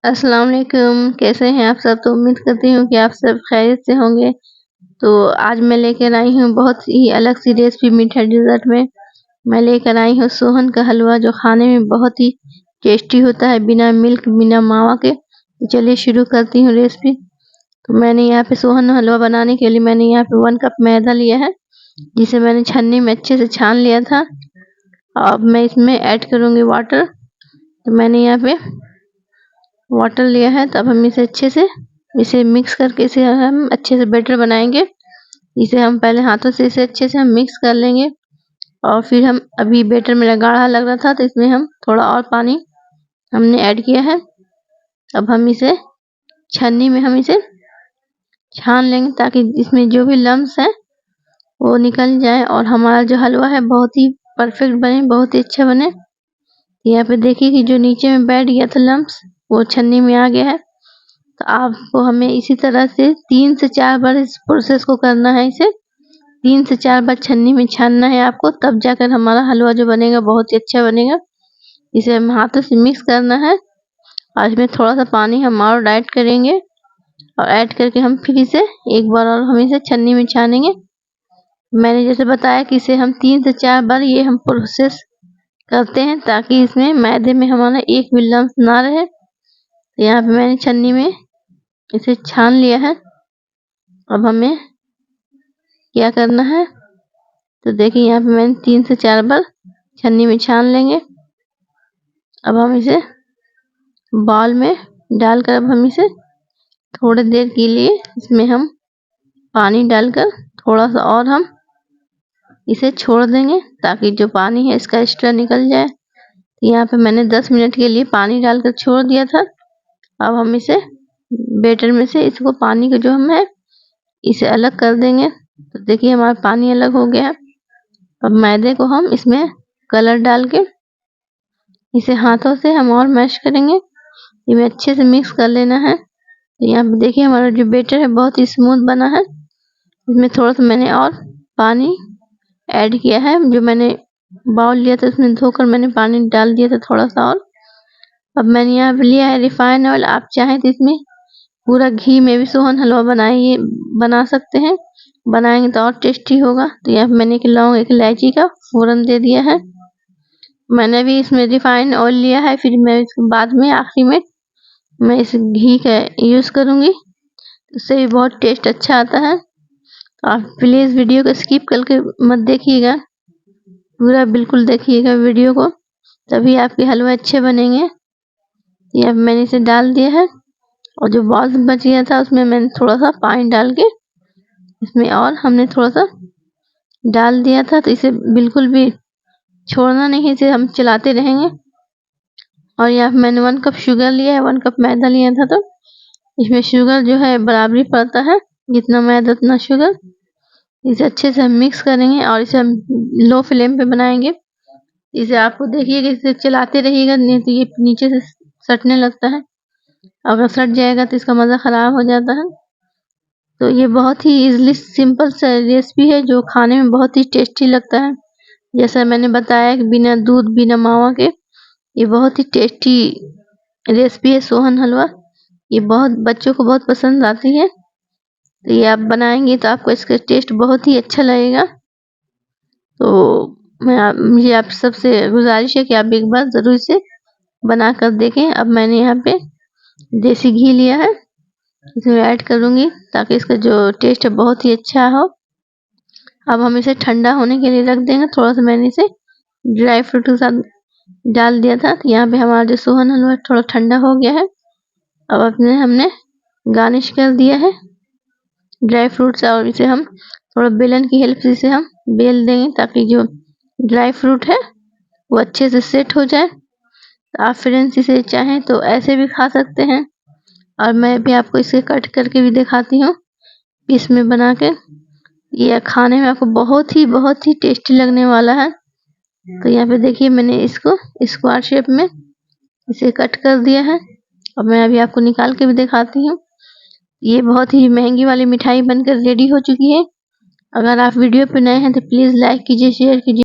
अस्सलाम वालेकुम, कैसे हैं आप सब? तो उम्मीद करती हूँ कि आप सब खैरियत से होंगे। तो आज मैं लेकर आई हूँ बहुत ही अलग सी रेसिपी मीठा डेज़र्ट में। मैं लेकर आई हूँ सोहन का हलवा, जो खाने में बहुत ही टेस्टी होता है, बिना मिल्क, बिना मावा के। तो चलिए शुरू करती हूँ रेसिपी। तो मैंने यहाँ पे सोहन हलवा बनाने के लिए मैंने यहाँ पे 1 कप मैदा लिया है, जिसे मैंने छन्नी में अच्छे से छान लिया था। अब मैं इसमें ऐड करूँगी वाटर। तो मैंने यहाँ पे वाटर लिया है, तब हम इसे अच्छे से मिक्स करके इसे हम अच्छे से बैटर बनाएंगे। इसे हम पहले हाथों से इसे अच्छे से हम मिक्स कर लेंगे, और फिर हम अभी बैटर मेरा गाढ़ा लग रहा था, तो इसमें हम थोड़ा और पानी हमने ऐड किया है। अब हम इसे छन्नी में हम इसे छान लेंगे, ताकि इसमें जो भी लम्स है वो निकल जाए और हमारा जो हलवा है बहुत ही परफेक्ट बने, बहुत ही अच्छा बने। यहाँ पे देखिए कि जो नीचे में बैठ गया था लम्स, वो छन्नी में आ गया है। तो आपको हमें इसी तरह से 3 से 4 बार इस प्रोसेस को करना है। इसे 3 से 4 बार छन्नी में छानना है आपको, तब जाकर हमारा हलवा जो बनेगा बहुत ही अच्छा बनेगा। इसे हम हाथों से मिक्स करना है, और इसमें थोड़ा-सा पानी हम और ऐड करेंगे, और ऐड करके हम फिर इसे एक बार और हम इसे छन्नी में छानेंगे। मैंने जैसे बताया कि इसे हम 3 से 4 बार ये हम प्रोसेस करते हैं, ताकि इसमें मैदे में हमारा एक भी लम्स ना रहे। तो यहाँ पे मैंने छन्नी में इसे छान लिया है। अब हमें क्या करना है, तो देखिए यहाँ पे मैंने 3 से 4 बार छन्नी में छान लेंगे। अब हम इसे बाउल में डालकर अब हम इसे थोड़ी देर के लिए इसमें हम पानी डालकर थोड़ा सा और हम इसे छोड़ देंगे, ताकि जो पानी है इसका एक्स्ट्रा निकल जाए। यहाँ पे मैंने 10 मिनट के लिए पानी डालकर छोड़ दिया था। अब हम इसे बैटर में से इसको पानी को जो हम है इसे अलग कर देंगे। तो देखिए हमारा पानी अलग हो गया है। अब मैदे को हम इसमें कलर डाल के इसे हाथों से हम और मैश करेंगे। इसे अच्छे से मिक्स कर लेना है। तो यहाँ पे देखिए हमारा जो बैटर है बहुत ही स्मूथ बना है। इसमें थोड़ा सा मैंने और पानी ऐड किया है, जो मैंने बाउल लिया था उसमें धोकर मैंने पानी डाल दिया था थोड़ा सा और। अब मैंने यहाँ पे लिया है रिफाइंड ऑयल। आप चाहें तो इसमें पूरा घी में भी सोहन हलवा बना सकते हैं, बनाएंगे तो और टेस्टी होगा। तो यहाँ पे मैंने एक लौंग, एक इलायची का फोरन दे दिया है। मैंने भी इसमें रिफाइंड ऑयल लिया है, फिर मैं इसके बाद में आखिरी में मैं इस घी का यूज करूंगी, उससे भी बहुत टेस्ट अच्छा आता है। तो आप प्लीज वीडियो को स्किप करके मत देखिएगा, पूरा बिल्कुल देखिएगा वीडियो को, तभी आपके हलवा अच्छे बनेंगे। यहाँ मैंने इसे डाल दिया है, और जो बॉल्स बच गया था उसमें मैंने थोड़ा सा पानी डाल के इसमें और हमने थोड़ा सा डाल दिया था। तो इसे बिल्कुल भी छोड़ना नहीं, इसे हम चलाते रहेंगे। और यहाँ मैंने 1 कप शुगर लिया है, 1 कप मैदा लिया था, तो इसमें शुगर जो है बराबरी पड़ता है, जितना मैदा उतना शुगर। इसे अच्छे से हम मिक्स करेंगे और इसे हम लो फ्लेम पे बनाएंगे। इसे आपको देखिए कि इसे चलाते रहिएगा, नहीं तो ये नीचे से सटने लगता है। अगर सट जाएगा तो इसका मज़ा ख़राब हो जाता है। तो ये बहुत ही इजली सिंपल सा रेसिपी है, जो खाने में बहुत ही टेस्टी लगता है। जैसा मैंने बताया कि बिना दूध, बिना मावा के ये बहुत ही टेस्टी रेसिपी है सोहन हलवा। ये बहुत बच्चों को बहुत पसंद आती है। तो ये आप बनाएंगे तो आपको इसका टेस्ट बहुत ही अच्छा लगेगा। तो मुझे आप सबसे गुजारिश है कि आप एक बार ज़रूर इसे बना कर देखें। अब मैंने यहाँ पे देसी घी लिया है, इसमें ऐड करूँगी, ताकि इसका जो टेस्ट है बहुत ही अच्छा हो। अब हम इसे ठंडा होने के लिए रख देंगे। थोड़ा सा मैंने इसे ड्राई फ्रूट के साथ डाल दिया था। तो यहाँ पे हमारा जो सोहन हलवा थोड़ा ठंडा हो गया है। अब हमने गार्निश कर दिया है ड्राई फ्रूट से, और इसे हम थोड़ा बेलन की हेल्प से इसे हम बेल देंगे, ताकि जो ड्राई फ्रूट है वो अच्छे से सेट हो जाए। तो आप फ्रेंड्स इसे चाहें तो ऐसे भी खा सकते हैं, और मैं भी आपको इसे कट करके भी दिखाती हूँ पीस में बना के। ये खाने में आपको बहुत ही टेस्टी लगने वाला है। तो यहाँ पे देखिए मैंने इसको स्क्वायर शेप में इसे कट कर दिया है, और मैं अभी आपको निकाल के भी दिखाती हूँ। ये बहुत ही महंगी वाली मिठाई बनकर रेडी हो चुकी है। अगर आप वीडियो पे नए हैं तो प्लीज़ लाइक कीजिए, शेयर कीजिए।